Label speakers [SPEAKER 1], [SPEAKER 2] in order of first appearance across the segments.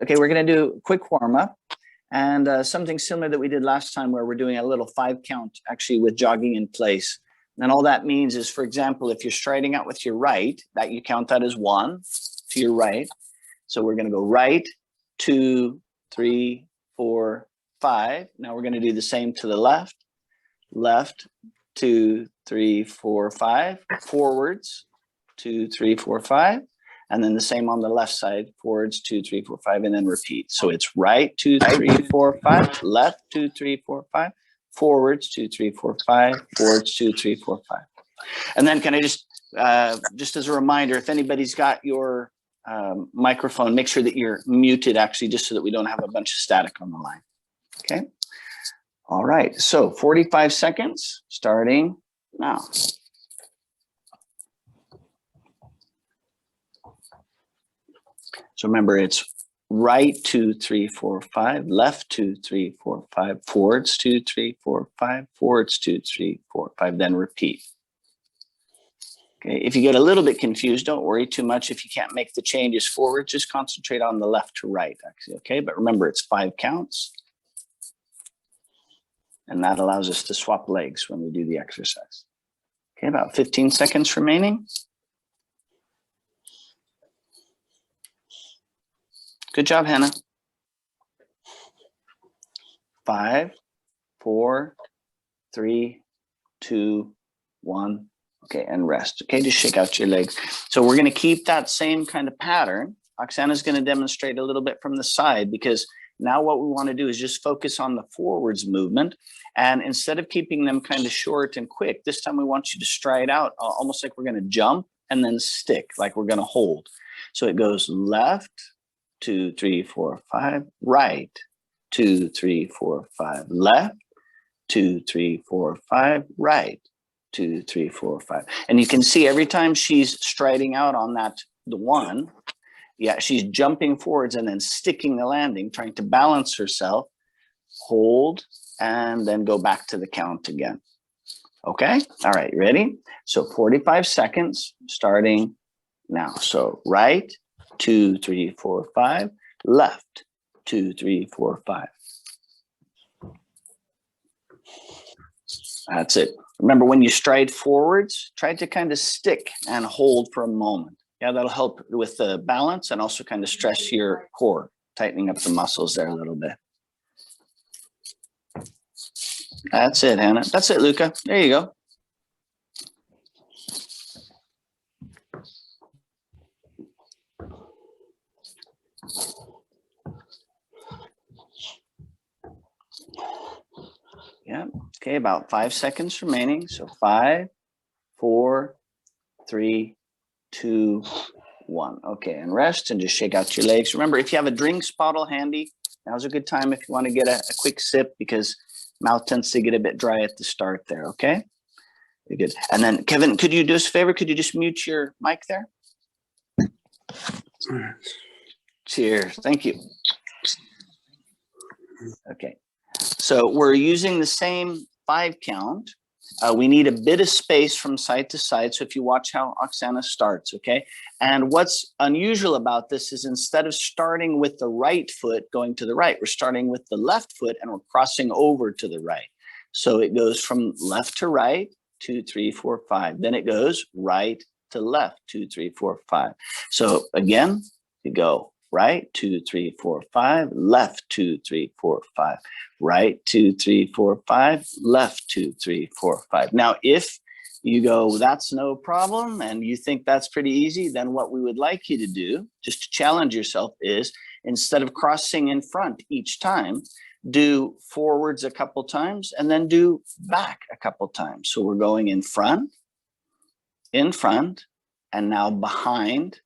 [SPEAKER 1] Okay, we're going to do a quick warm up and something similar that we did last time where we're doing a little 5 count actually with jogging in place. And all that means is, for example, if you're striding out with your right, that you count that as 1 to your right. So we're going to go right, 2, 3, 4, 5. Now we're going to do the same to the left. Left, 2, 3, 4, 5. Forwards, 2, 3, 4, 5. And then the same on the left side, forwards, 2, 3, 4, 5, and then repeat. So it's right, 2, 3, 4, 5, left, 2, 3, 4, 5, forwards, 2, 3, 4, 5, forwards, 2, 3, 4, 5. And then can I just as a reminder, if anybody's got your microphone, make sure that you're muted actually, just so that we don't have a bunch of static on the line. Okay. All right. So 45 seconds starting now. So remember, it's right, 2, 3, 4, 5, left, 2, 3, 4, 5, forwards, 2, 3, 4, 5, forwards, 2, 3, 4, 5, then repeat. Okay, if you get a little bit confused, don't worry too much. If you can't make the changes forward, just concentrate on the left to right, actually, okay? But remember, it's 5 counts. And that allows us to swap legs when we do the exercise. Okay, about 15 seconds remaining. Good job, Hannah. 5, 4, 3, 2, 1. Okay, and rest. Okay, just shake out your legs. So we're going to keep that same kind of pattern. Oksana's going to demonstrate a little bit from the side, because now what we want to do is just focus on the forwards movement. And instead of keeping them kind of short and quick, this time we want you to stride out almost like we're going to jump and then stick, like we're going to hold. So it goes left, 2, 3, 4, 5, right, 2, 3, 4, 5, left, 2, 3, 4, 5, right, 2, 3, 4, 5. And you can see every time she's striding out on that, the 1, yeah, she's jumping forwards and then sticking the landing, trying to balance herself, hold, and then go back to the count again. Okay, all right, ready? So 45 seconds starting now. So right, 2, 3, 4, 5, left, 2, 3, 4, 5. That's it. Remember, when you stride forwards, try to kind of stick and hold for a moment. Yeah, that'll help with the balance and also kind of stress your core, tightening up the muscles there a little bit. That's it, Hannah. That's it, Luca. There you go. Yeah. Okay, about 5 seconds remaining. So 5, 4, 3, 2, 1. Okay, and rest and just shake out your legs. Remember, if you have a drinks bottle handy, now's a good time if you want to get a quick sip, because mouth tends to get a bit dry at the start there. Okay, very good. And then Kevin, could you do us a favor? Could you just mute your mic there? Cheers. Thank you. Okay. So we're using the same 5 count. We need a bit of space from side to side. So if you watch how Oksana starts, okay? And what's unusual about this is, instead of starting with the right foot going to the right, we're starting with the left foot and we're crossing over to the right. So it goes from left to right, 2, 3, 4, 5. Then it goes right to left, 2, 3, 4, 5. So again, you go right, 2, 3, 4, 5, left, 2, 3, 4, 5, right, 2, 3, 4, 5, left, 2, 3, 4, 5. Now, if you go, that's no problem, and you think that's pretty easy, then what we would like you to do, just to challenge yourself, is instead of crossing in front each time, do forwards a couple times and then do back a couple times. So we're going in front, and now behind,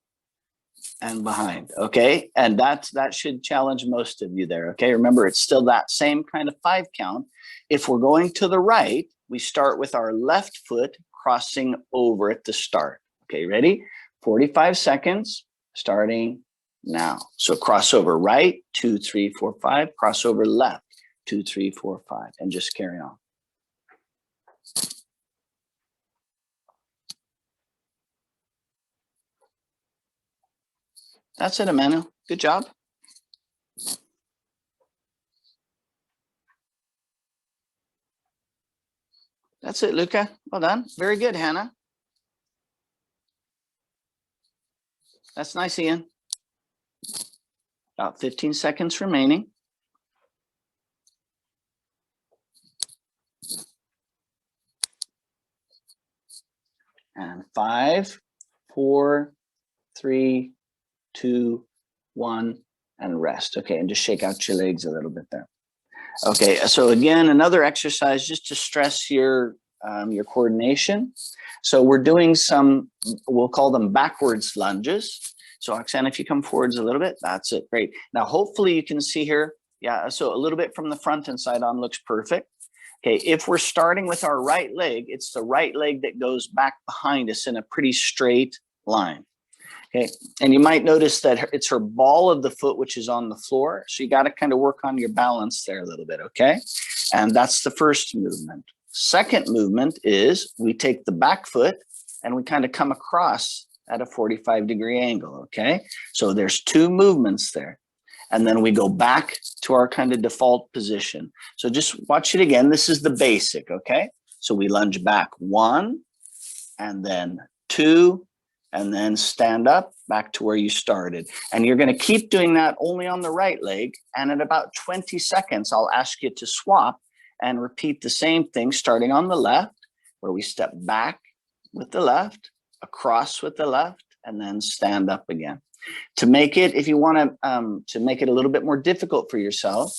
[SPEAKER 1] and behind. Okay, and that should challenge most of you there. Okay, remember, it's still that same kind of 5 count. If we're going to the right, we start with our left foot crossing over at the start. Okay, ready? 45 seconds starting now. So crossover right, 2, 3, 4, 5, crossover left, 2, 3, 4, 5, and just carry on. That's it, Emmanuel. Good job. That's it, Luca. Well done. Very good, Hannah. That's nice, Ian. About 15 seconds remaining. And 5, 4, 3, 2, 1, and rest. Okay, and just shake out your legs a little bit there. Okay, so again, another exercise just to stress your coordination. So we're doing some, we'll call them backwards lunges. So Oksana, if you come forwards a little bit, that's it, great. Now, hopefully you can see here, yeah, so a little bit from the front and side on looks perfect. Okay, if we're starting with our right leg, it's the right leg that goes back behind us in a pretty straight line. Okay, and you might notice that it's her ball of the foot, which is on the floor. So you got to kind of work on your balance there a little bit, okay? And that's the first movement. Second movement is we take the back foot and we kind of come across at a 45-degree angle, okay? So there's two movements there. And then we go back to our kind of default position. So just watch it again. This is the basic, okay? So we lunge back 1 and then 2, and then stand up back to where you started. And you're going to keep doing that only on the right leg. And at about 20 seconds, I'll ask you to swap and repeat the same thing starting on the left, where we step back with the left, across with the left, and then stand up again. To make it, if you want to make it a little bit more difficult for yourself,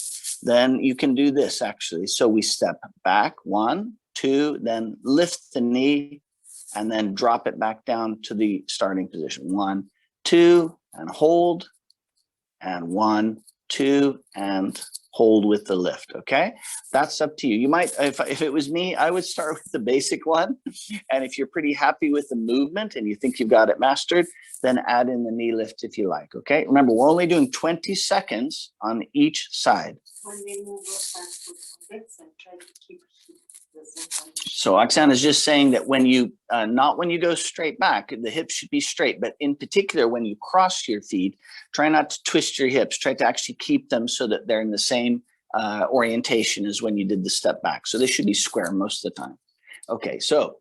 [SPEAKER 1] then you can do this actually. So we step back 1, 2, then lift the knee, and then drop it back down to the starting position. 1, 2, and hold, and 1, 2, and hold with the lift, okay? That's up to you. You might, if it was me, I would start with the basic one. And if you're pretty happy with the movement and you think you've got it mastered, then add in the knee lift if you like, okay? Remember, we're only doing 20 seconds on each side.
[SPEAKER 2] When we move backwards and try to keep
[SPEAKER 1] so Oksana is just saying that when you, not when you go straight back, the hips should be straight, but in particular, when you cross your feet, try not to twist your hips, try to actually keep them so that they're in the same orientation as when you did the step back. So they should be square most of the time. Okay, so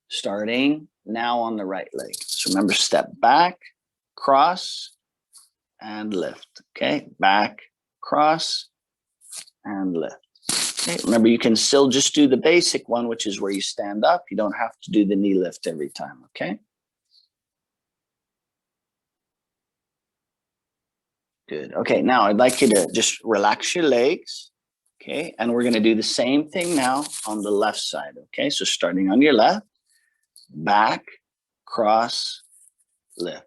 [SPEAKER 1] starting now on the right leg. So remember, step back, cross, and lift. Okay, back, cross, and lift. Okay, remember, you can still just do the basic one, which is where you stand up. You don't have to do the knee lift every time, okay? Good. Okay, now I'd like you to just relax your legs, okay? And we're going to do the same thing now on the left side, okay? So starting on your left, back, cross, lift.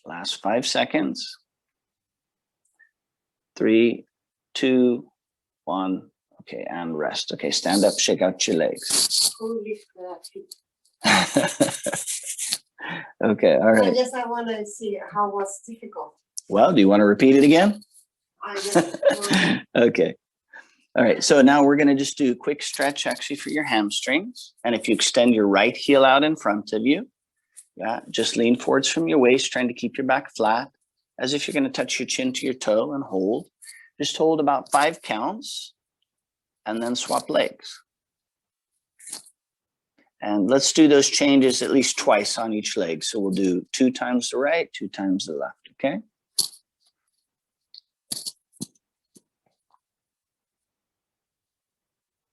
[SPEAKER 1] Last 5 seconds. 3, 2, 1. Okay, and rest. Okay, stand up, shake out your legs. Okay, all right.
[SPEAKER 2] I want to see how it was difficult.
[SPEAKER 1] Well, do you want to repeat it again? Okay. All right, so now we're going to just do a quick stretch actually for your hamstrings. And if you extend your right heel out in front of you, yeah, just lean forwards from your waist, trying to keep your back flat, as if you're going to touch your chin to your toe and hold. Just hold about 5 counts and then swap legs. And let's do those changes at least twice on each leg. So we'll do 2 times the right, 2 times the left, okay?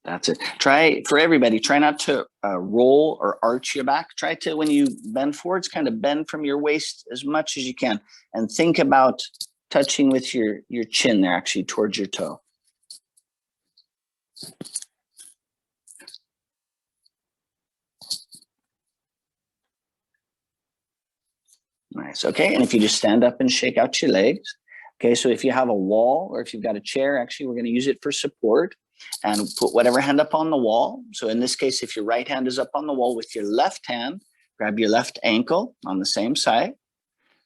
[SPEAKER 1] That's it. Try, for everybody, try not to roll or arch your back. Try to, when you bend forwards, kind of bend from your waist as much as you can. And think about touching with your chin there, actually, towards your toe. Nice, okay. And if you just stand up and shake out your legs. Okay, so if you have a wall or if you've got a chair, actually, we're going to use it for support. And put whatever hand up on the wall. So in this case, if your right hand is up on the wall, with your left hand, grab your left ankle on the same side.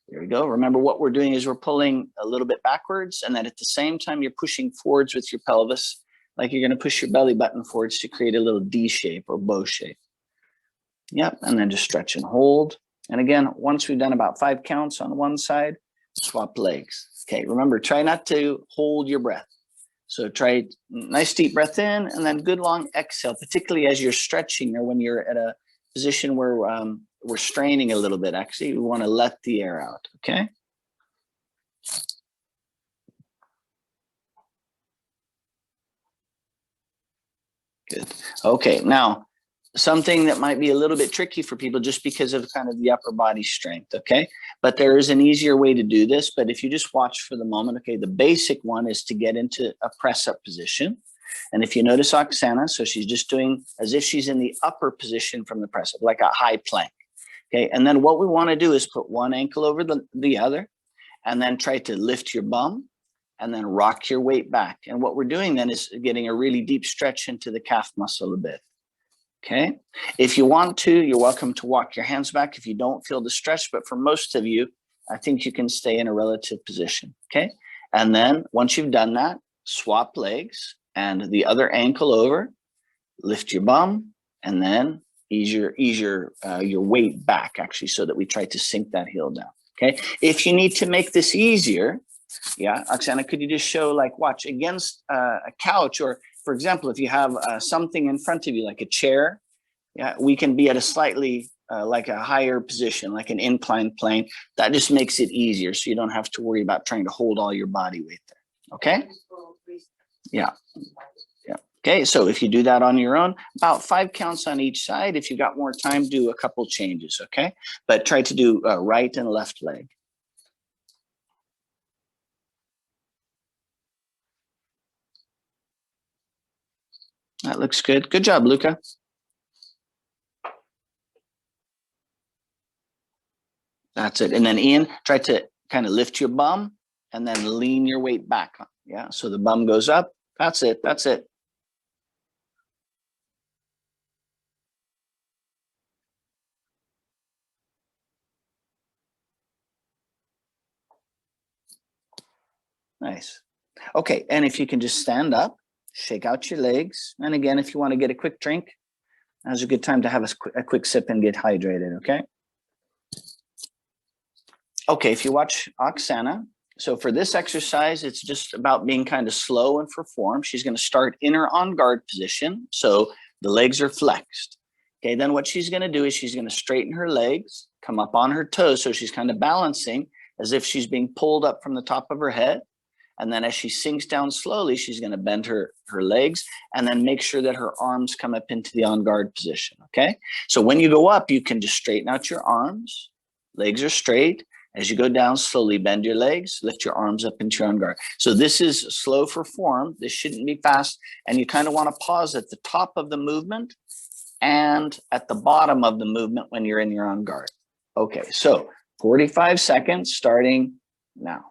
[SPEAKER 1] There we go. Remember, what we're doing is we're pulling a little bit backwards, and then at the same time, you're pushing forwards with your pelvis, like you're going to push your belly button forwards to create a little D shape or bow shape. Yep, and then just stretch and hold. And again, once we've done about 5 counts on one side, swap legs. Okay, remember, try not to hold your breath. So try nice deep breath in and then good long exhale, particularly as you're stretching or when you're at a position where we're straining a little bit. Actually, we want to let the air out, okay? Good. Okay, now something that might be a little bit tricky for people just because of kind of the upper body strength, okay? But there is an easier way to do this, but if you just watch for the moment, okay, the basic one is to get into a press-up position. And if you notice Oksana, so she's just doing as if she's in the upper position from the press-up, like a high plank, okay? And then what we wanna do is put one ankle over the other and then try to lift your bum and then rock your weight back. And what we're doing then is getting a really deep stretch into the calf muscle a bit. Okay, if you want to, you're welcome to walk your hands back if you don't feel the stretch, but for most of you, I think you can stay in a relative position, okay? And then once you've done that, swap legs and the other ankle over, lift your bum, and then ease your weight back actually so that we try to sink that heel down, okay? If you need to make this easier, yeah, Oksana, could you just show like watch against a couch or for example, if you have something in front of you, like a chair, yeah, we can be at a slightly like a higher position, like an inclined plane. That just makes it easier, so you don't have to worry about trying to hold all your body weight there. Okay? Yeah. Yeah. Okay, so if you do that on your own, about 5 counts on each side. If you've got more time, do a couple changes, okay? But try to do right and left leg. That looks good. Good job, Luca. That's it. And then Ian, try to kind of lift your bum and then lean your weight back. Yeah, so the bum goes up. That's it. That's it. Nice. Okay, and if you can just stand up, shake out your legs. And again, if you want to get a quick drink, now's a good time to have a quick sip and get hydrated, okay? Okay, if you watch Oksana, so for this exercise, it's just about being kind of slow and for form. She's going to start in her on guard position. So the legs are flexed. Okay, then what she's going to do is she's going to straighten her legs, come up on her toes. So she's kind of balancing as if she's being pulled up from the top of her head. And then as she sinks down slowly, she's going to bend her legs and then make sure that her arms come up into the on guard position. Okay, so when you go up, you can just straighten out your arms. Legs are straight. As you go down, slowly bend your legs, lift your arms up into your on guard. So this is slow for form. This shouldn't be fast. And you kind of want to pause at the top of the movement and at the bottom of the movement when you're in your on guard. Okay, so 45 seconds starting now.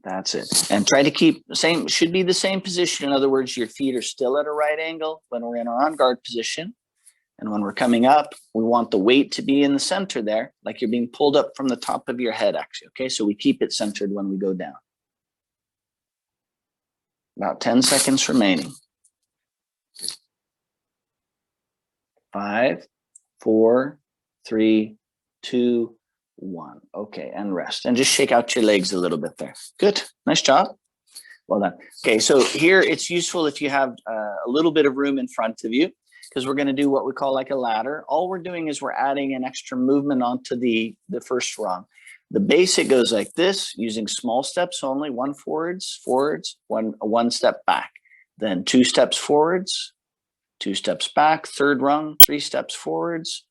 [SPEAKER 1] That's it. And try to keep the same, should be the same position. In other words, your feet are still at a right angle when we're in our on guard position. And when we're coming up, we want the weight to be in the center there, like you're being pulled up from the top of your head, actually. Okay, so we keep it centered when we go down. About 10 seconds remaining. 5, 4, 3, 2, 1. Okay, and rest. And just shake out your legs a little bit there. Good. Nice job. Well done. Okay, so here it's useful if you have a little bit of room in front of you, because we're going to do what we call like a ladder. All we're doing is we're adding an extra movement onto the first rung. The basic goes like this, using small steps only, 1 forwards, one step back, then 2 steps forwards, 2 steps back, third rung, 3 steps forwards,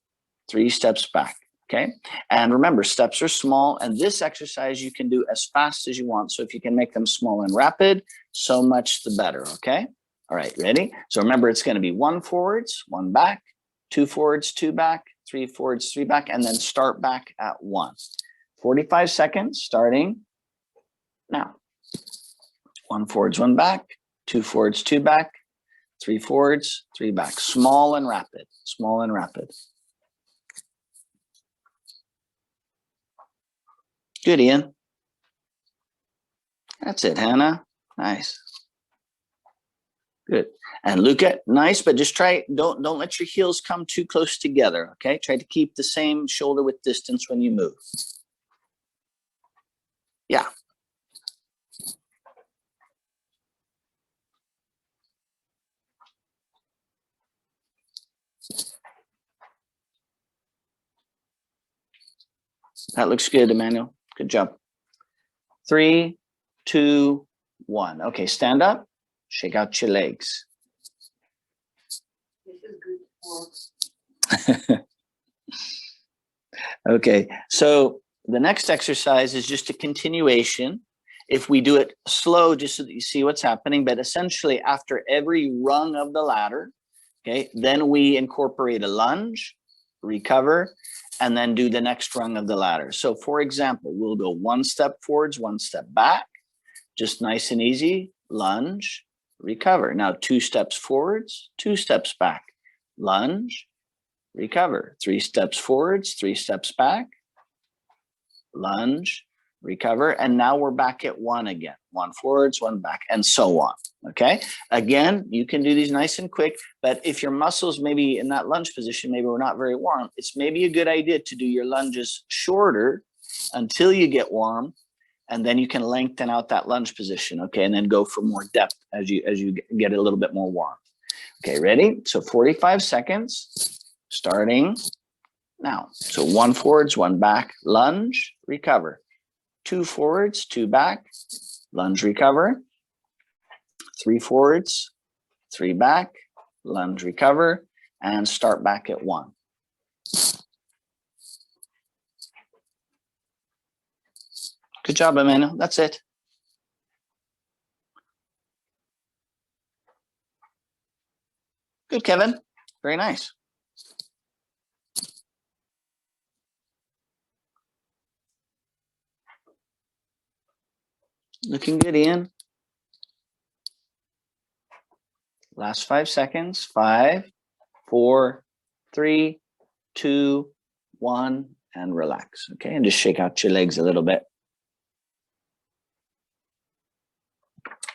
[SPEAKER 1] 3 steps back. Okay, and remember, steps are small, and this exercise you can do as fast as you want. So if you can make them small and rapid, so much the better. Okay, all right, ready? So remember, it's going to be 1 forwards, 1 back, 2 forwards, 2 back, 3 forwards, 3 back, and then start back at 1. 45 seconds starting now. 1 forwards, 1 back, 2 forwards, 2 back, 3 forwards, 3 back. Small and rapid, small and rapid. Good, Ian. That's it, Hannah. Nice. Good. And Luca, nice, but just try, don't let your heels come too close together, okay? Try to keep the same shoulder width distance when you move. Yeah. That looks good, Emmanuel. Good job. 3, 2, 1. Okay, stand up, shake out your legs.
[SPEAKER 2] This is good for
[SPEAKER 1] Okay, so the next exercise is just a continuation. If we do it slow, just so that you see what's happening, but essentially after every rung of the ladder, okay, then we incorporate a lunge, recover, and then do the next rung of the ladder. So for example, we'll go 1 step forwards, 1 step back, just nice and easy, lunge, recover. Now 2 steps forwards, 2 steps back, lunge, recover. 3 steps forwards, 3 steps back, lunge, recover. And now we're back at 1 again, 1 forwards, 1 back, and so on. Okay. Again, you can do these nice and quick, but if your muscles maybe in that lunge position, maybe we're not very warm, it's maybe a good idea to do your lunges shorter until you get warm, and then you can lengthen out that lunge position. Okay. And then go for more depth as you get a little bit more warm. Okay. Ready? So 45 seconds. Starting now. So 1 forwards, 1 back, lunge, recover. 2 forwards, 2 back, lunge, recover. 3 forwards, 3 back, lunge, recover, and start back at 1. Good job, Emmanuel. That's it. Good, Kevin. Very nice. Looking good, Ian. Last 5 seconds. 5, 4, 3, 2, 1, and relax. Okay, and just shake out your legs a little bit.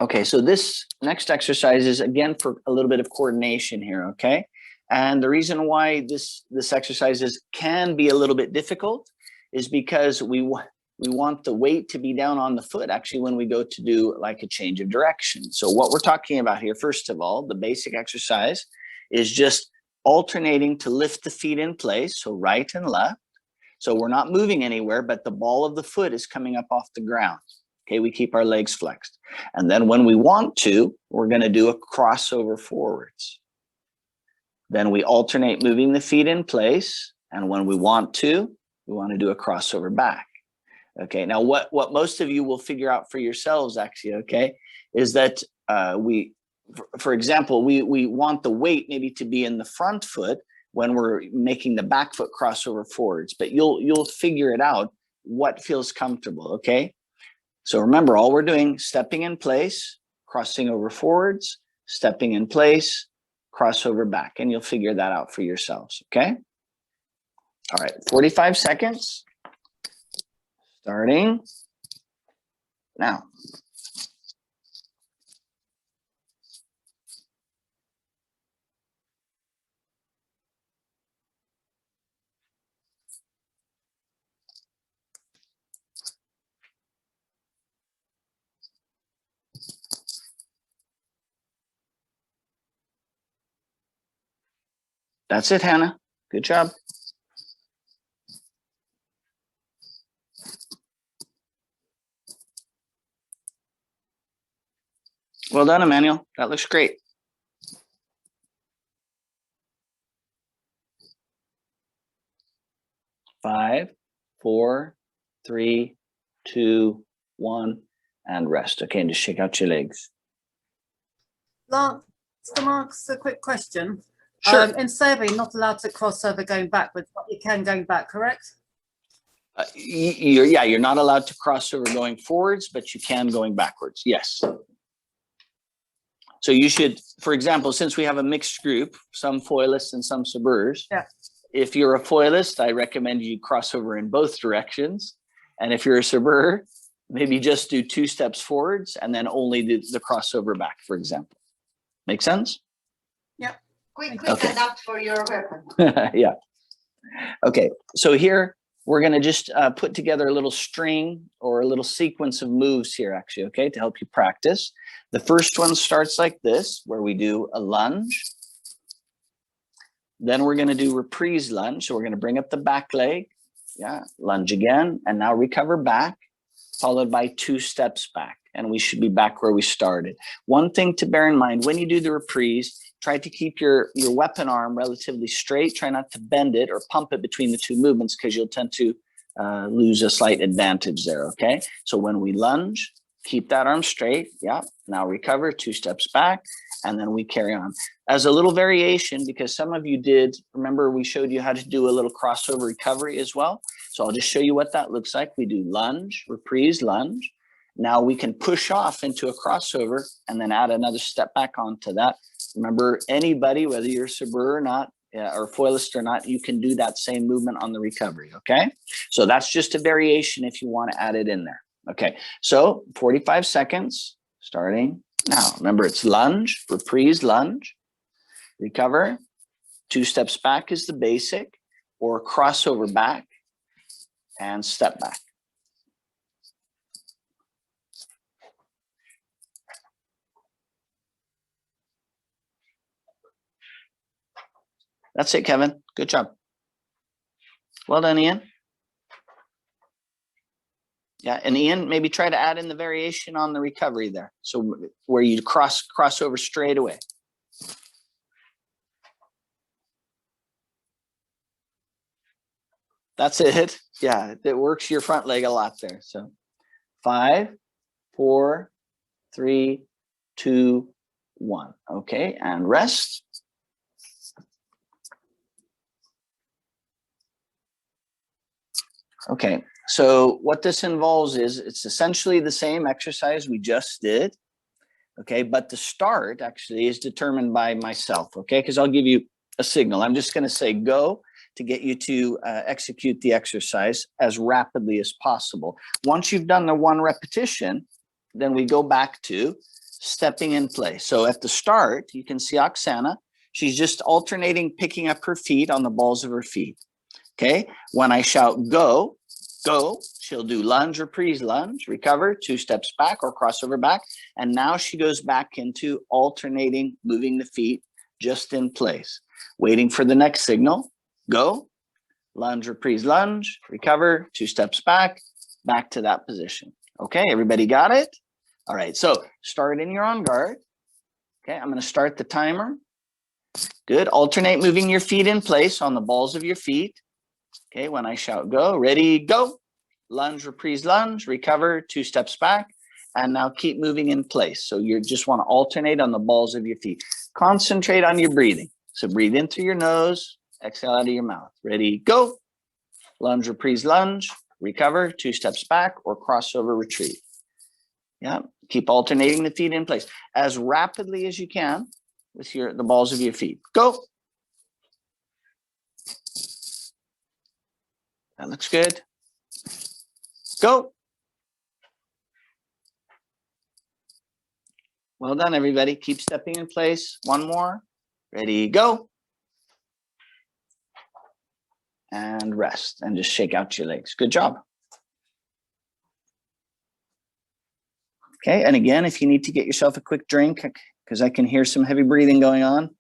[SPEAKER 1] Okay, so this next exercise is again for a little bit of coordination here, okay? And the reason why this exercise can be a little bit difficult is because we want the weight to be down on the foot actually when we go to do like a change of direction. So what we're talking about here, first of all, the basic exercise is just alternating to lift the feet in place, so right and left. So we're not moving anywhere, but the ball of the foot is coming up off the ground. Okay, we keep our legs flexed. And then when we want to, we're going to do a crossover forwards. Then we alternate moving the feet in place. And when we want to do a crossover back. Okay, now what most of you will figure out for yourselves actually, okay, is that for example, we want the weight maybe to be in the front foot when we're making the back foot crossover forwards, but you'll figure it out what feels comfortable, okay? So remember, all we're doing, stepping in place, crossing over forwards, stepping in place, crossover back, and you'll figure that out for yourselves, okay? All right, 45 seconds, starting now. That's it, Hannah. Good job. Well done, Emmanuel. That looks great. Five, 4, 3, 2, 1, and rest. Okay, and just shake out your legs.
[SPEAKER 3] Lance, to ask a quick question.
[SPEAKER 1] Sure.
[SPEAKER 3] In Serbia, you're not allowed to cross over going backwards, but you can going back, correct?
[SPEAKER 1] You're not allowed to cross over going forwards, but you can going backwards. Yes. So you should, for example, since we have a mixed group, some foilists and some sabreurs.
[SPEAKER 3] Yeah.
[SPEAKER 1] If you're a foilist, I recommend you cross over in both directions. And if you're a server, maybe just do 2 steps forwards and then only the crossover back, for example. Make sense?
[SPEAKER 2] Quick
[SPEAKER 1] Okay.
[SPEAKER 2] adapt for your weapon.
[SPEAKER 1] Yeah. Okay, so here we're going to just put together a little string or a little sequence of moves here, actually, okay, to help you practice. The first one starts like this, where we do a lunge. Then we're going to do reprise lunge. So we're going to bring up the back leg. Yeah, lunge again, and now recover back, followed by 2 steps back. And we should be back where we started. One thing to bear in mind, when you do the reprise, try to keep your weapon arm relatively straight. Try not to bend it or pump it between the 2 movements, because you'll tend to lose a slight advantage there, okay? So when we lunge, keep that arm straight. Yeah, now recover, 2 steps back, and then we carry on. As a little variation, because some of you did, remember we showed you how to do a little crossover recovery as well. So I'll just show you what that looks like. We do lunge, reprise, lunge. Now we can push off into a crossover and then add another step back onto that. Remember, anybody, whether you're a server or not, or foilist or not, you can do that same movement on the recovery, okay? So that's just a variation if you want to add it in there. Okay, so 45 seconds starting now. Remember, it's lunge, reprise, lunge, recover, 2 steps back is the basic, or crossover back and step back. That's it, Kevin. Good job. Well done, Ian. Yeah, and Ian, maybe try to add in the variation on the recovery there. So where you cross over straight away. That's it. Yeah, it works your front leg a lot there. So 5, 4, 3, 2, 1. Okay, and rest. Okay, so what this involves is it's essentially the same exercise we just did, okay, but the start actually is determined by myself, okay, because I'll give you a signal. I'm just going to say go to get you to execute the exercise as rapidly as possible. Once you've done the 1 repetition, then we go back to stepping in place. So at the start, you can see Oksana, she's just alternating picking up her feet on the balls of her feet. Okay, when I shout go, go, she'll do lunge, reprise, lunge, recover, 2 steps back or crossover back. And now she goes back into alternating, moving the feet just in place, waiting for the next signal. Go, lunge, reprise, lunge, recover, 2 steps back, back to that position. Okay, everybody got it? All right, so start in your on guard. Okay, I'm going to start the timer. Good, alternate moving your feet in place on the balls of your feet. Okay, when I shout go, ready, go. Lunge, reprise, lunge, recover, 2 steps back, and now keep moving in place. So you just want to alternate on the balls of your feet. Concentrate on your breathing. So breathe in through your nose, exhale out of your mouth. Ready, go. Lunge, reprise, lunge, recover, 2 steps back, or crossover retreat. Yeah, keep alternating the feet in place as rapidly as you can with the balls of your feet. Go. That looks good. Go. Well done, everybody. Keep stepping in place. 1 more. Ready, go. And rest and just shake out your legs. Good job. Okay, and again, if you need to get yourself a quick drink, because I can hear some heavy breathing going on.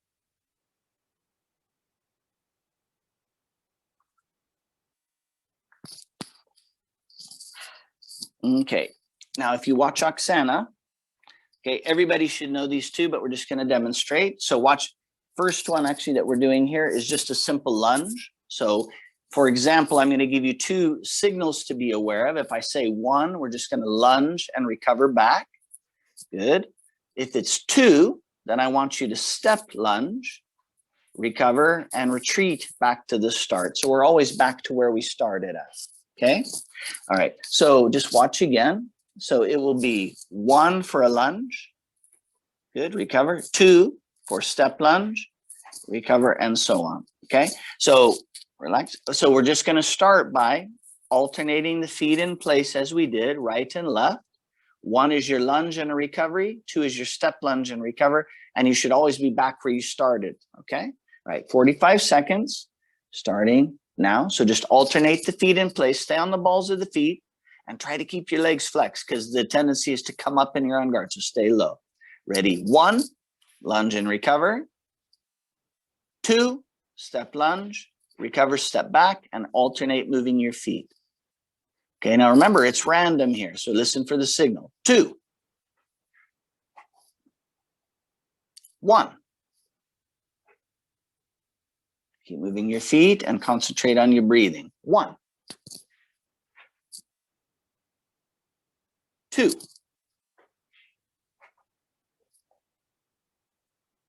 [SPEAKER 1] Okay, now if you watch Oksana, okay, everybody should know these 2, but we're just going to demonstrate. So watch, first one actually that we're doing here is just a simple lunge. So for example, I'm going to give you 2 signals to be aware of. If I say 1, we're just going to lunge and recover back. Good. If it's 2, then I want you to step lunge, recover, and retreat back to the start. So we're always back to where we started at. Okay. All right. So just watch again. So it will be 1 for a lunge. Good. Recover. 2 for step lunge, recover, and so on. Okay. So relax. So we're just going to start by alternating the feet in place as we did, right and left. 1 is your lunge and a recovery. 2 is your step lunge and recover. And you should always be back where you started, okay? All right, 45 seconds starting now. So just alternate the feet in place, stay on the balls of the feet, and try to keep your legs flexed because the tendency is to come up in your on guard, so stay low. Ready? 1, lunge and recover. 2, step lunge, recover, step back, and alternate moving your feet. Okay, now remember, it's random here, so listen for the signal. 2, 1. Keep moving your feet and concentrate on your breathing. 1, 2,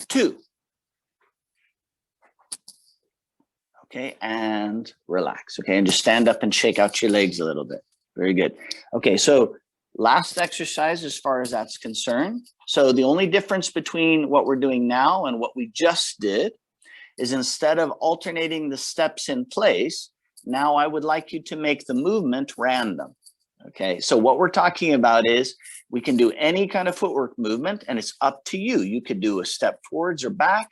[SPEAKER 1] 2. Okay, and relax. Okay, and just stand up and shake out your legs a little bit. Very good. Okay, so last exercise as far as that's concerned. So the only difference between what we're doing now and what we just did is instead of alternating the steps in place, now I would like you to make the movement random. Okay, so what we're talking about is we can do any kind of footwork movement and it's up to you. You could do a step forwards or back,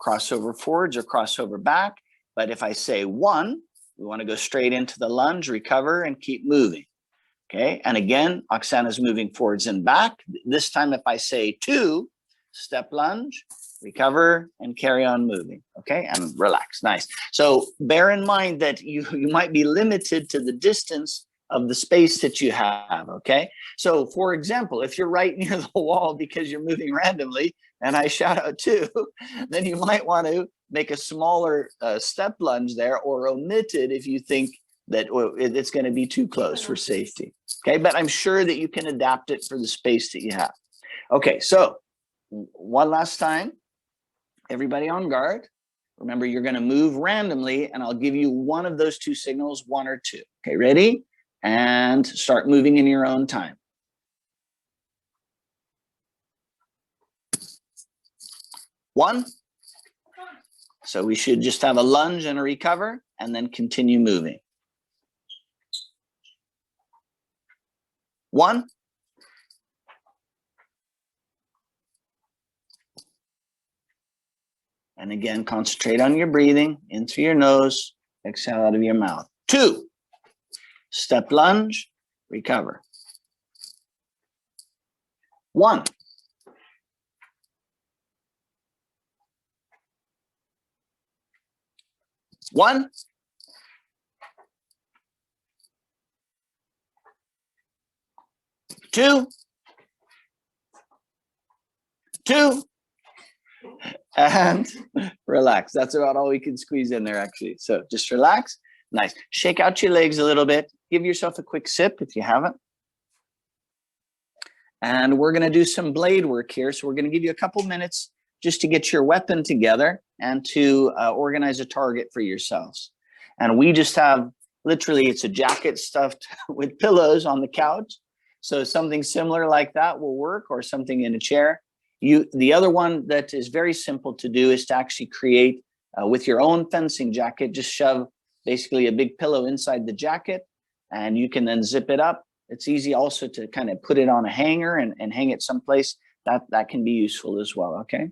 [SPEAKER 1] crossover forwards or crossover back. But if I say 1, we want to go straight into the lunge, recover, and keep moving. Okay, and again, Oksana's moving forwards and back. This time, if I say 2, step lunge, recover, and carry on moving. Okay, and relax. Nice. So bear in mind that you might be limited to the distance of the space that you have. Okay, so for example, if you're right near the wall because you're moving randomly, and I shout out 2, then you might want to make a smaller step lunge there or omit it if you think that it's going to be too close for safety. Okay, but I'm sure that you can adapt it for the space that you have. Okay, so one last time, everybody on guard. Remember, you're going to move randomly, and I'll give you one of those 2 signals, 1 or 2. Okay, ready? And start moving in your own time. 1. So we should just have a lunge and a recover, and then continue moving. 1. 'And again, concentrate on your breathing, in through your nose, exhale out of your mouth. 2, step lunge, recover. 1. 1. 2. 2. And relax. That's about all we can squeeze in there, actually. So just relax. Nice. Shake out your legs a little bit. Give yourself a quick sip if you haven't. And we're going to do some blade work here. So we're going to give you a couple minutes just to get your weapon together and to organize a target for yourselves. And we just have, literally, it's a jacket stuffed with pillows on the couch. So something similar like that will work, or something in a chair. The other one that is very simple to do is to actually create with your own fencing jacket. Just shove basically a big pillow inside the jacket, and you can then zip it up. It's easy also to kind of put it on a hanger and hang it someplace. That can be useful as well, okay?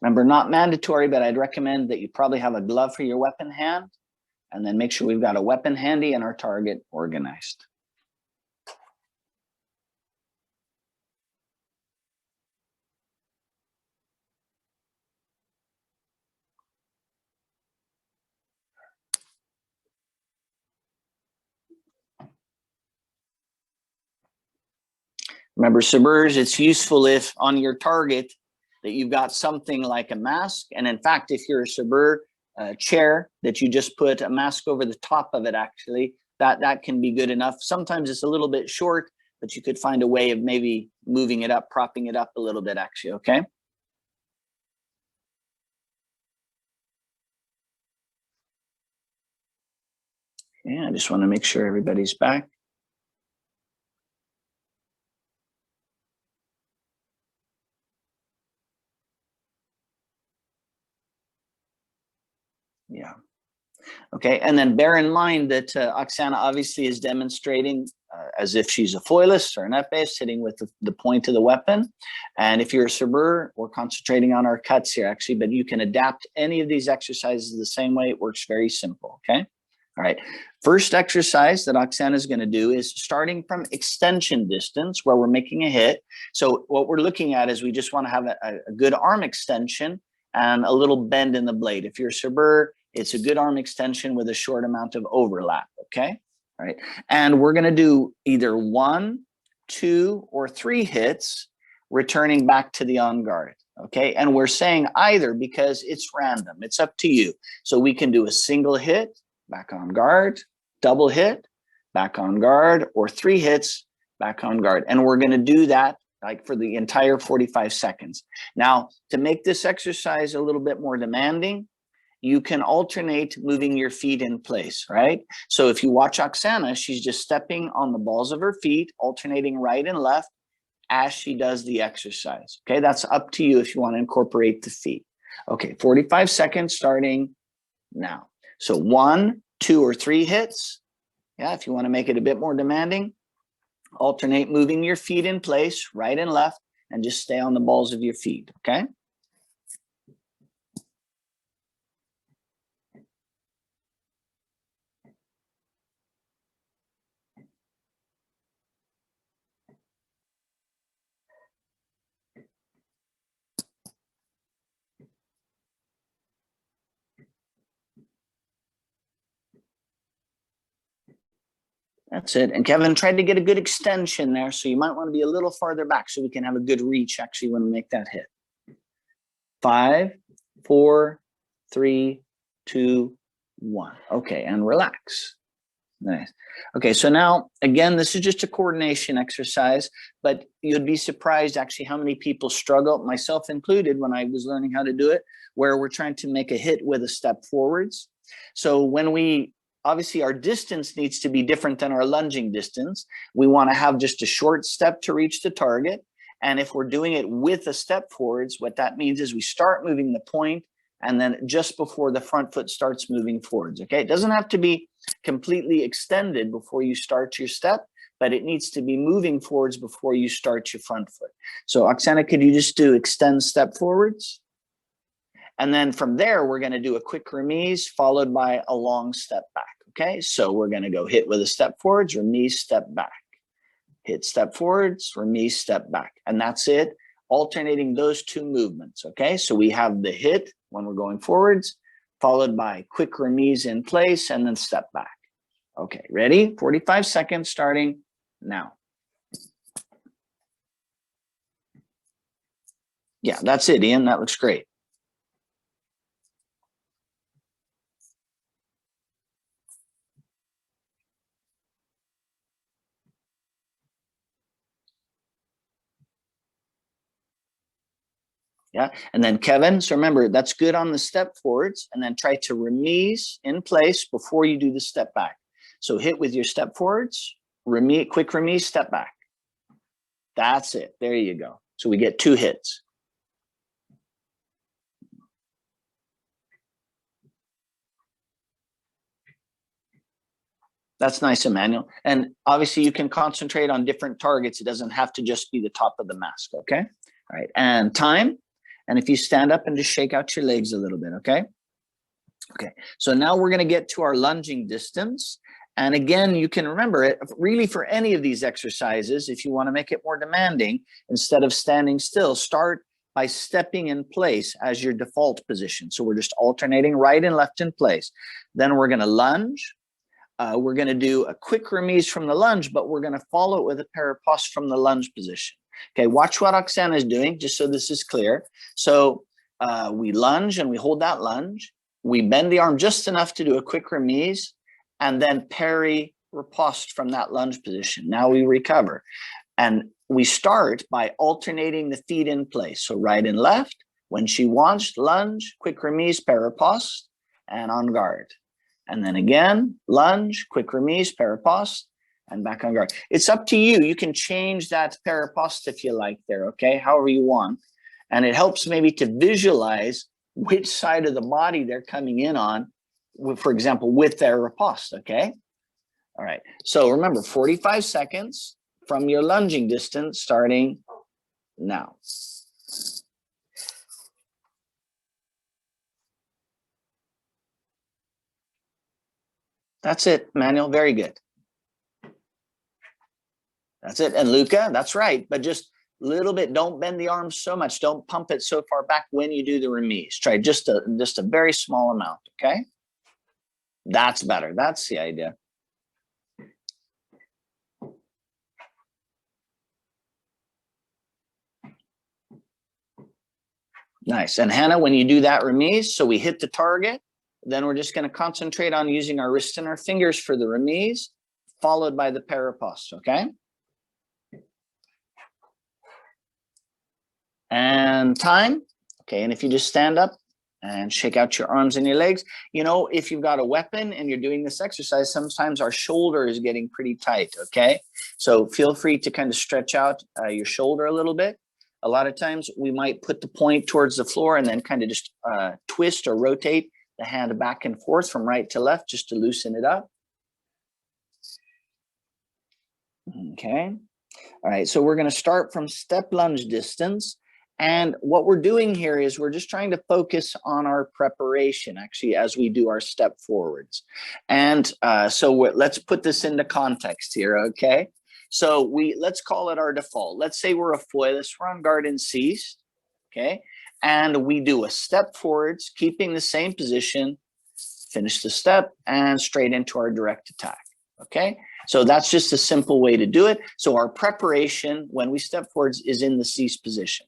[SPEAKER 1] Remember, not mandatory, but I'd recommend that you probably have a glove for your weapon hand, and then make sure we've got a weapon handy and our target organized. Remember, subbers, it's useful if on your target that you've got something like a mask. And in fact, if you're a subber chair, that you just put a mask over the top of it, actually, that can be good enough. Sometimes it's a little bit short, but you could find a way of maybe moving it up, propping it up a little bit, actually, okay? Yeah, I just want to make sure everybody's back. Okay, and then bear in mind that Oksana obviously is demonstrating as if she's a foilist or an epist, hitting with the point of the weapon. And if you're a server, we're concentrating on our cuts here actually, but you can adapt any of these exercises the same way. It works very simple, okay? All right, first exercise that Oksana is going to do is starting from extension distance where we're making a hit. So what we're looking at is we just want to have a good arm extension and a little bend in the blade. If you're a server, it's a good arm extension with a short amount of overlap, okay? All right, and we're gonna do either 1, 2, or 3 hits, returning back to the on guard, okay? And we're saying either because it's random, it's up to you. So we can do a single hit, back on guard, double hit, back on guard, or 3 hits, back on guard. And we're gonna do that like for the entire 45 seconds. Now, to make this exercise a little bit more demanding, you can alternate moving your feet in place, right? So if you watch Oksana, she's just stepping on the balls of her feet, alternating right and left as she does the exercise. Okay, that's up to you if you want to incorporate the feet. Okay, 45 seconds starting now. So 1, 2, or 3 hits. Yeah, if you want to make it a bit more demanding, alternate moving your feet in place, right and left, and just stay on the balls of your feet, okay? That's it. And Kevin tried to get a good extension there, so you might want to be a little farther back so we can have a good reach actually when we make that hit. 5, 4, 3, 2, 1. Okay, and relax. Nice. Okay, so now, again, this is just a coordination exercise, but you'd be surprised actually how many people struggle, myself included, when I was learning how to do it, where we're trying to make a hit with a step forwards. So when we obviously our distance needs to be different than our lunging distance. We want to have just a short step to reach the target. And if we're doing it with a step forwards, what that means is we start moving the point and then just before the front foot starts moving forwards, okay? It doesn't have to be completely extended before you start your step, but it needs to be moving forwards before you start your front foot. So Oksana, could you just do extend step forwards? And then from there, we're going to do a quick remise followed by a long step back. Okay, so we're going to go hit with a step forwards, remise, step back. Hit step forwards, remise, step back. And that's it, alternating those two movements. Okay, so we have the hit when we're going forwards, followed by quick remise in place, and then step back. Okay, ready? 45 seconds starting now. Yeah, that's it, Ian. That looks great. Yeah, and then Kevin, so remember, that's good on the step forwards, and then try to remise in place before you do the step back. So hit with your step forwards, remise, quick remise, step back. That's it. There you go. So we get 2 hits. That's nice, Emmanuel. And obviously you can concentrate on different targets. It doesn't have to just be the top of the mask, okay? All right, and time. And if you stand up and just shake out your legs a little bit, okay? Okay, so now we're gonna get to our lunging distance. And again, you can remember it really for any of these exercises, if you wanna make it more demanding, instead of standing still, start by stepping in place as your default position. So we're just alternating right and left in place. Then we're gonna lunge. We're gonna do a quick remise from the lunge, but we're gonna follow it with a parapost from the lunge position. Okay, watch what Oksana is doing, just so this is clear. So we lunge and we hold that lunge. We bend the arm just enough to do a quick remise and then parry riposte from that lunge position. Now we recover. And we start by alternating the feet in place. So right and left. When she wants, lunge, quick remise, parapost, and on guard. And then again, lunge, quick remise, parapost, and back on guard. It's up to you. You can change that parapost if you like there, okay? However you want. And it helps maybe to visualize which side of the body they're coming in on for example, with their riposte, okay? All right, so remember 45 seconds from your lunging distance starting now. That's it, Manuel, very good. That's it, and Luca, that's right, but just a little bit, don't bend the arms so much, don't pump it so far back when you do the remise. Try just a very small amount, okay? That's better, that's the idea. Nice, and Hannah, when you do that remise, so we hit the target, then we're just gonna concentrate on using our wrist and our fingers for the remise, followed by the périposte, okay? And time, okay, and if you just stand up and shake out your arms and your legs, you know, if you've got a weapon and you're doing this exercise, sometimes our shoulder is getting pretty tight, okay? So feel free to kind of stretch out your shoulder a little bit. A lot of times we might put the point towards the floor and then kind of just twist or rotate the hand back and forth from right to left just to loosen it up. Okay, all right, so we're gonna start from step lunge distance. And what we're doing here is we're just trying to focus on our preparation, actually, as we do our step forwards. And so let's put this into context here, okay? So let's call it our default. Let's say we're a foilist, we're on guard and ceased, okay? And we do a step forwards, keeping the same position, finish the step, and straight into our direct attack, okay? So that's just a simple way to do it. So our preparation when we step forwards is in the cease position.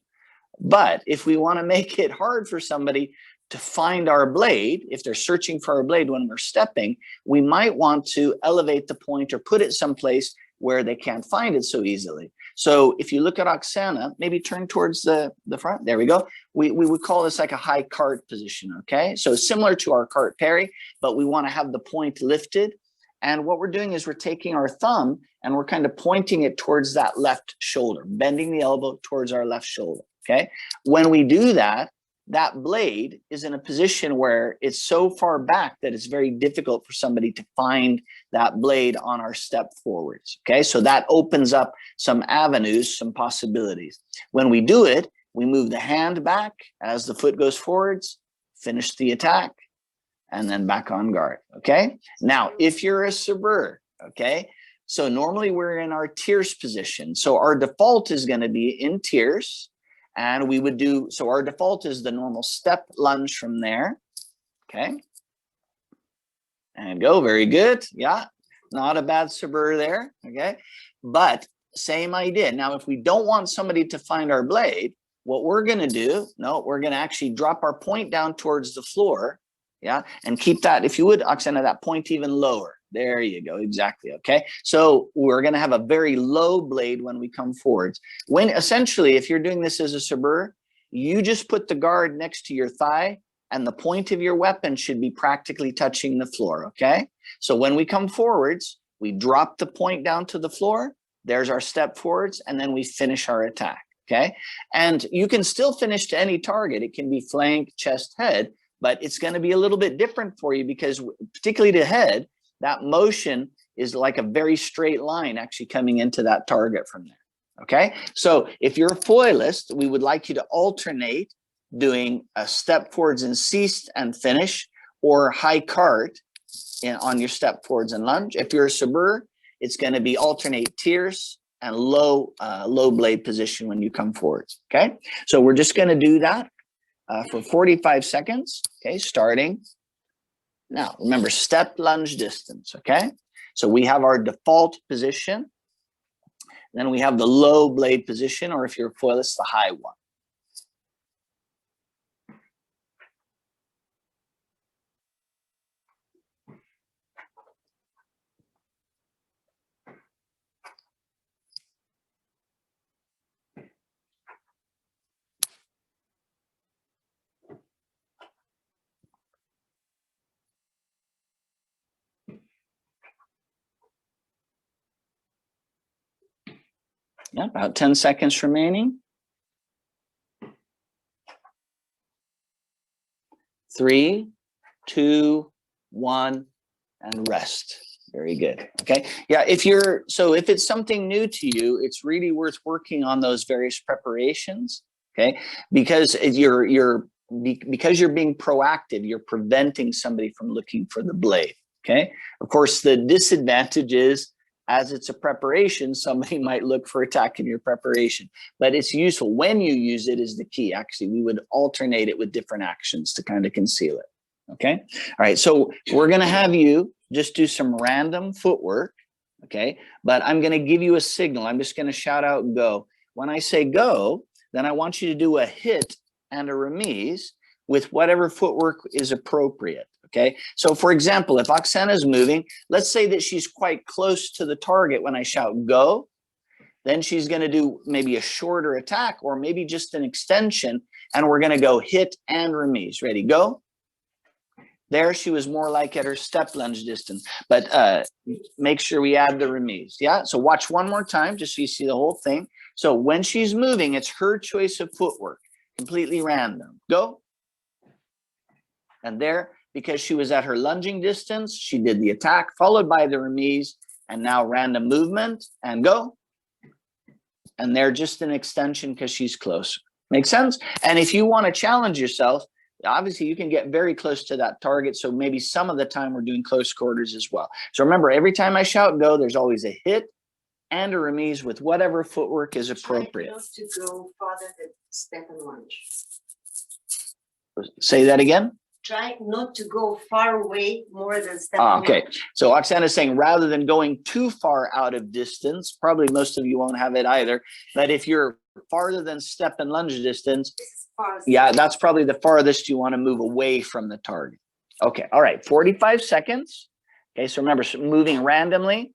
[SPEAKER 1] But if we want to make it hard for somebody to find our blade, if they're searching for our blade when we're stepping, we might want to elevate the point or put it someplace where they can't find it so easily. So if you look at Oksana, maybe turn towards the front. There we go. We would call this like a high cart position, okay? So similar to our cart parry, but we want to have the point lifted. And what we're doing is we're taking our thumb and we're kind of pointing it towards that left shoulder, bending the elbow towards our left shoulder. Okay, when we do that, that blade is in a position where it's so far back that it's very difficult for somebody to find that blade on our step forwards. Okay, so that opens up some avenues, some possibilities. When we do it, we move the hand back as the foot goes forwards, finish the attack, and then back on guard. Okay, now if you're a sabreur, okay, so normally we're in our tierce position. So our default is going to be in tierce. And we would do, so our default is the normal step lunge from there, okay? And go, very good, yeah. Not a bad sabreur there, okay? But same idea. Now, if we don't want somebody to find our blade, what we're gonna do, no, we're gonna actually drop our point down towards the floor, yeah? And keep that, if you would, Oksana, that point even lower. There you go, exactly, okay? So we're gonna have a very low blade when we come forwards. When essentially, if you're doing this as a sabreur, you just put the guard next to your thigh and the point of your weapon should be practically touching the floor, okay? So when we come forwards, we drop the point down to the floor, there's our step forwards, and then we finish our attack, okay? And you can still finish to any target. It can be flank, chest, head, but it's gonna be a little bit different for you because particularly to head, that motion is like a very straight line actually coming into that target from there, okay? So if you're a foilist, we would like you to alternate doing a step forwards and ceased and finish, or high cart on your step forwards and lunge. If you're a sabreur, it's gonna be alternate tierce and low blade position when you come forwards, okay? So we're just gonna do that for 45 seconds, okay, starting now. Remember, step lunge distance, okay? So we have our default position, then we have the low blade position, or if you're a foilist, the high one. Yeah, about 10 seconds remaining. 3, 2, 1, and rest. Very good. Okay. Yeah. If it's something new to you, it's really worth working on those various preparations. Okay. Because you're being proactive, you're preventing somebody from looking for the blade. Okay. Of course, the disadvantage is, as it's a preparation, somebody might look for attack in your preparation, but it's useful. When you use it is the key. Actually, we would alternate it with different actions to kind of conceal it. Okay. All right. So we're going to have you just do some random footwork. Okay. But I'm going to give you a signal. I'm just going to shout out go. When I say go, then I want you to do a hit and a remise with whatever footwork is appropriate. Okay. So for example, if Oksana is moving, let's say that she's quite close to the target when I shout go, then she's going to do maybe a shorter attack or maybe just an extension. And we're going to go hit and remise. Ready, go. There she was more like at her step lunge distance, but make sure we add the remise. Yeah. So watch one more time just so you see the whole thing. So when she's moving, it's her choice of footwork, completely random. Go. And there, because she was at her lunging distance, she did the attack followed by the remise, and now random movement and go. And they're just an extension because she's closer. Make sense? And if you want to challenge yourself, obviously you can get very close to that target. So maybe some of the time we're doing close quarters as well. So remember, every time I shout go, there's always a hit and a remise with whatever footwork is appropriate.
[SPEAKER 2] Try not to go farther than step and lunge.
[SPEAKER 1] Say that again.
[SPEAKER 2] Try not to go far away more than step and
[SPEAKER 1] Okay.
[SPEAKER 2] lunge.
[SPEAKER 1] So Oksana is saying rather than going too far out of distance, probably most of you won't have it either, but if you're farther than step and lunge distance, yeah, that's probably the farthest you want to move away from the target. Okay. All right. 45 seconds. Okay. So remember, moving randomly,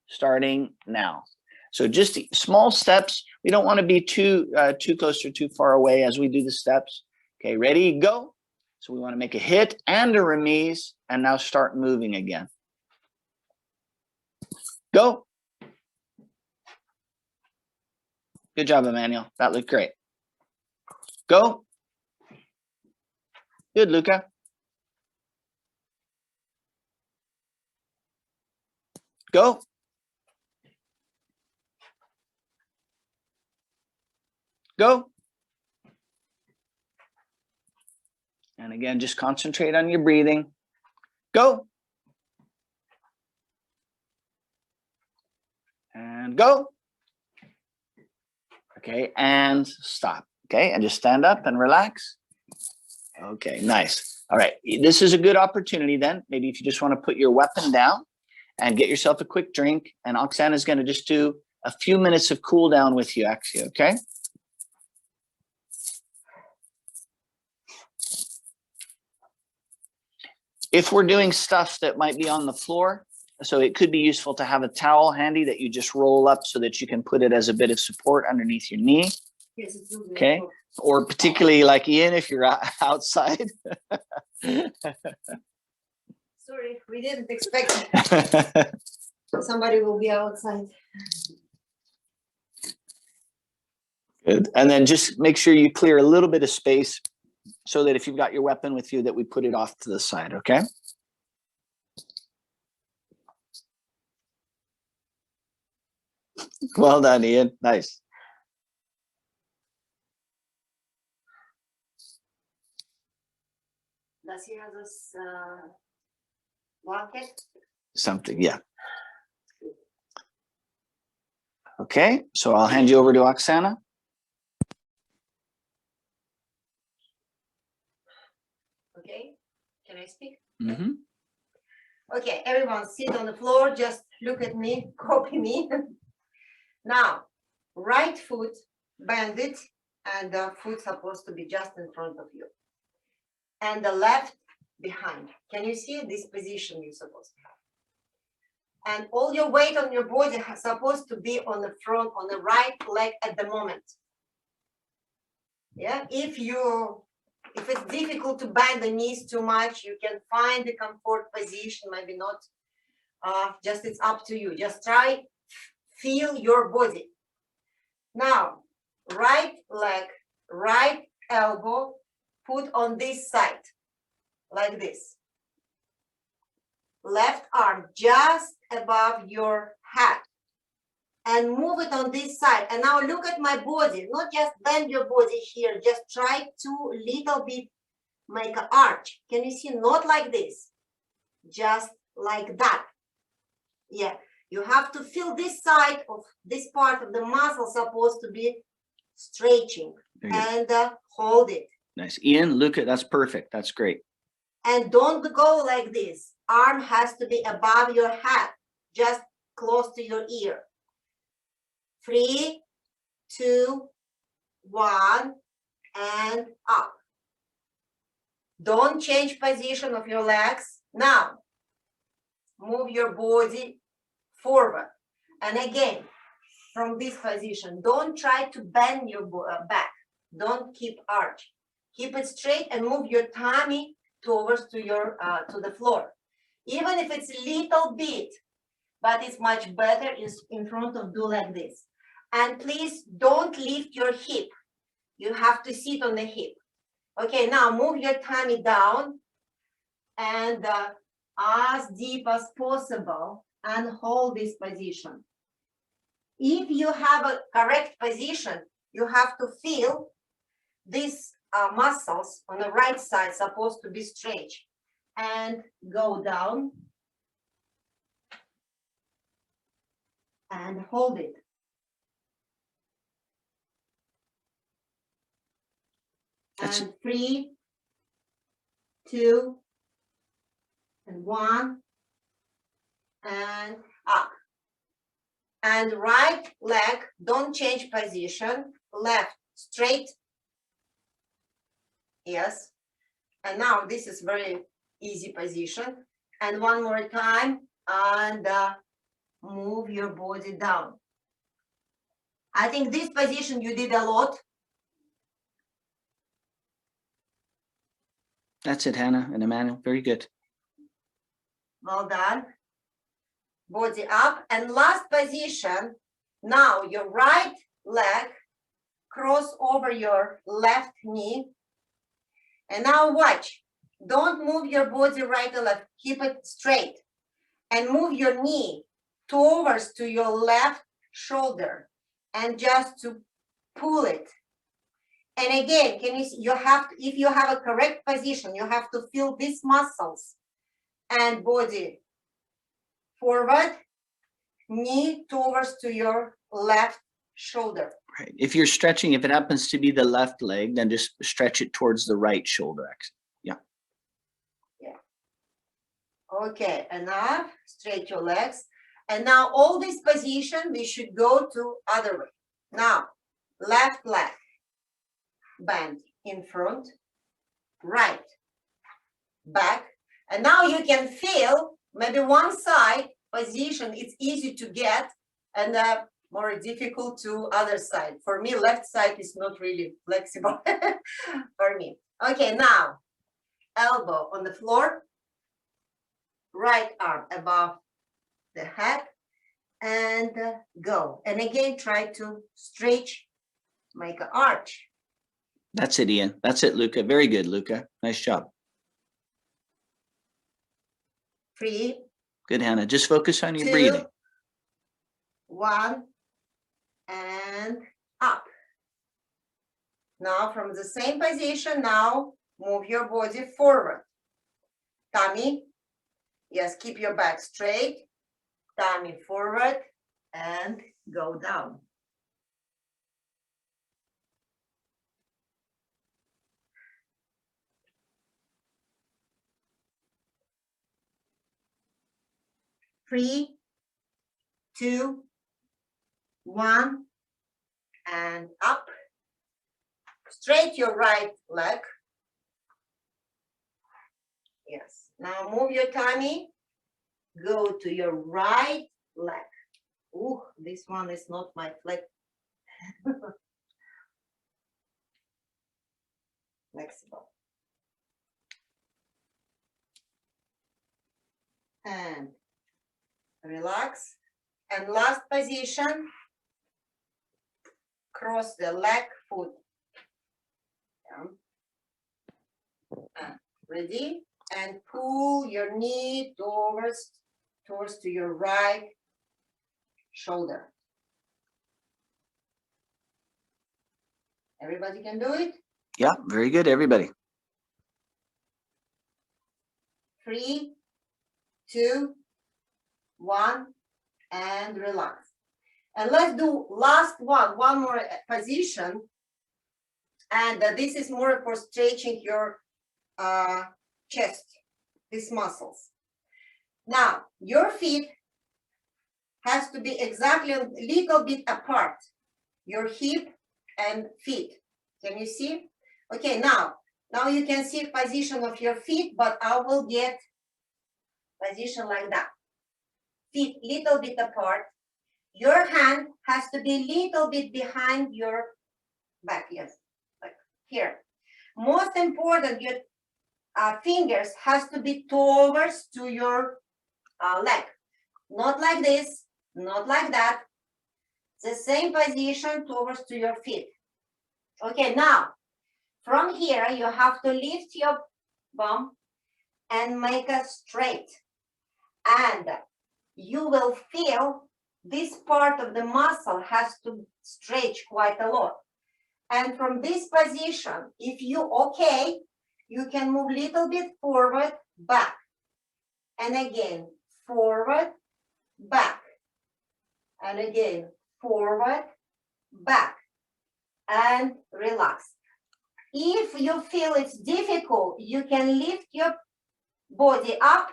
[SPEAKER 1] starting now. So just small steps. We don't want to be too close or too far away as we do the steps. Okay. Ready, go. So we want to make a hit and a remise and now start moving again. Go. Good job, Emmanuel. That looked great. Go. Good, Luca. Go. Go. And again, just concentrate on your breathing. Go. And go. Okay, and stop. Okay, and just stand up and relax. Okay, nice. All right, this is a good opportunity then. Maybe if you just want to put your weapon down and get yourself a quick drink, and Oksana is going to just do a few minutes of cool down with you, actually, okay? If we're doing stuff that might be on the floor, so it could be useful to have a towel handy that you just roll up so that you can put it as a bit of support underneath your knee.
[SPEAKER 2] Yes, it's really
[SPEAKER 1] Okay.
[SPEAKER 2] cool.
[SPEAKER 1] Or particularly like Ian, if you're outside.
[SPEAKER 2] Sorry, we didn't expect somebody will be outside.
[SPEAKER 1] Good. And then just make sure you clear a little bit of space so that if you've got your weapon with you, that we put it off to the side, okay? Well done, Ian. Nice.
[SPEAKER 2] Does he have this blanket?
[SPEAKER 1] Something, yeah. Okay, so I'll hand you over to Oksana.
[SPEAKER 2] Okay, can I speak?
[SPEAKER 1] Mm-hmm.
[SPEAKER 2] Okay, everyone sit on the floor, just look at me, copy me. Now, right foot bended and the foot supposed to be just in front of you. And the left behind. Can you see this position you're supposed to have? And all your weight on your body is supposed to be on the front, on the right leg at the moment. Yeah, if it's difficult to bend the knees too much, you can find the comfort position, maybe not. Just it's up to you. Just try, feel your body. Now, right leg, right elbow, put on this side, like this. left arm just above your head and move it on this side. And now look at my body, not just bend your body here, just try to little bit make an arch. Can you see? Not like this, just like that. Yeah, you have to feel this side of this part of the muscle supposed to be stretching and hold it.
[SPEAKER 1] Nice. Ian, Luca, that's perfect. That's great.
[SPEAKER 2] And don't go like this. Arm has to be above your head, just close to your ear. 3, 2, 1, and up. Don't change position of your legs. Now, move your body forward. And again, from this position, don't try to bend your back. Don't keep arch. Keep it straight and move your tummy towards to your to the floor. Even if it's a little bit, but it's much better is in front of do like this. And please don't lift your hip. You have to sit on the hip. Okay, now move your tummy down and as deep as possible and hold this position. If you have a correct position, you have to feel these muscles on the right side supposed to be stretched and go down and hold it. And 3, 2, and 1, and up. And right leg, don't change position. Left, straight. Yes. And now this is very easy position. And one more time, and move your body down. I think this position you did a lot.
[SPEAKER 1] That's it, Hannah and Emmanuel. Very good.
[SPEAKER 2] Well done. Body up. And last position, now your right leg cross over your left knee. And now watch. Don't move your body right or left. Keep it straight. And move your knee towards to your left shoulder. And just to pull it. And again, can you see, you have to, if you have a correct position, you have to feel these muscles and body forward, knee towards to your left shoulder.
[SPEAKER 1] Right. If you're stretching, if it happens to be the left leg, then just stretch it towards the right shoulder. Yeah.
[SPEAKER 2] Yeah. Okay, enough. Straight your legs. And now all this position, we should go to other way. Now, left leg. Bend in front, right, back. And now you can feel maybe one side position, it's easy to get and more difficult to other side. For me, left side is not really flexible for me. Okay, now, elbow on the floor, right arm above the head and go. And again, try to stretch, make an arch.
[SPEAKER 1] That's it, Ian. That's it, Luca. Very good, Luca. Nice job.
[SPEAKER 2] 3,
[SPEAKER 1] Good, Hannah. Just focus on your
[SPEAKER 2] 2,
[SPEAKER 1] breathing.
[SPEAKER 2] 1, and up. Now from the same position, now move your body forward. Tummy, yes, keep your back straight. Tummy forward and go down. Three, 2, 1, and up. Straight your right leg. Yes. Now move your tummy. Go to your right leg. Ooh, this one is not my flex. Flexible. And relax. And last position, cross the leg, foot. Ready? and pull your knee towards to your right shoulder. Everybody can do it?
[SPEAKER 1] Yeah, very good, everybody.
[SPEAKER 2] 3, 2, 1, and relax. And let's do last one more position. And this is more for stretching your chest, these muscles. Now, your feet has to be exactly a little bit apart, your hip and feet. Can you see? Okay, now you can see position of your feet, but I will get position like that. Feet little bit apart. Your hand has to be little bit behind your back, yes, like here. Most important, your fingers has to be towards to your leg. Not like this, not like that. The same position towards to your feet. Okay, now, from here, you have to lift your bum and make it straight. And you will feel this part of the muscle has to stretch quite a lot. And from this position, if you okay, you can move a little bit forward, back. And again, forward, back. And again, forward, back. And relax. If you feel it's difficult, you can lift your body up,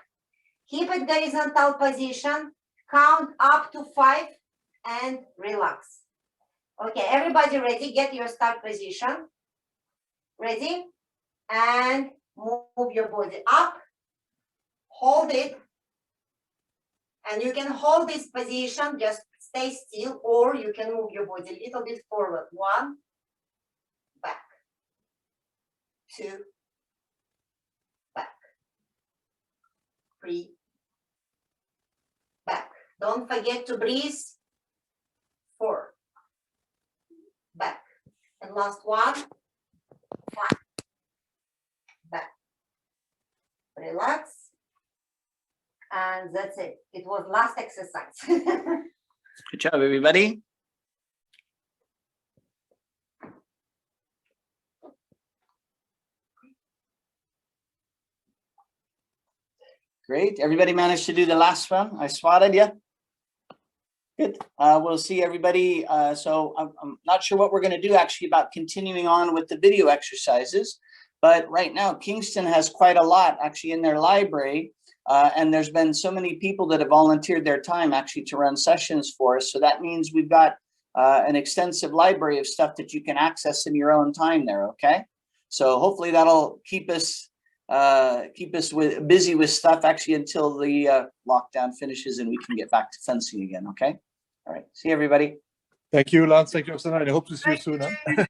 [SPEAKER 2] keep it horizontal position, count up to 5 and relax. Okay, everybody ready? Get your start position. Ready? And move your body up, hold it. And you can hold this position, just stay still, or you can move your body a little bit forward. 1, back. 2, back. 3, back. Don't forget to breathe. 4, back. And last one, 5, back. Relax. And that's it. It was last exercise.
[SPEAKER 1] Good job, everybody. Great. Everybody managed to do the last one. I spotted you. Good. We'll see everybody. So I'm not sure what we're going to do actually about continuing on with the video exercises. But right now, Kingston has quite a lot actually in their library. And there's been so many people that have volunteered their time actually to run sessions for us. So that means we've got an extensive library of stuff that you can access in your own time there. Okay. So hopefully that'll keep us busy with stuff actually until the lockdown finishes and we can get back to fencing again. Okay. All right. See everybody.
[SPEAKER 4] Thank you, Lance. Thank you, Oksana. I hope to see you soon. Huh?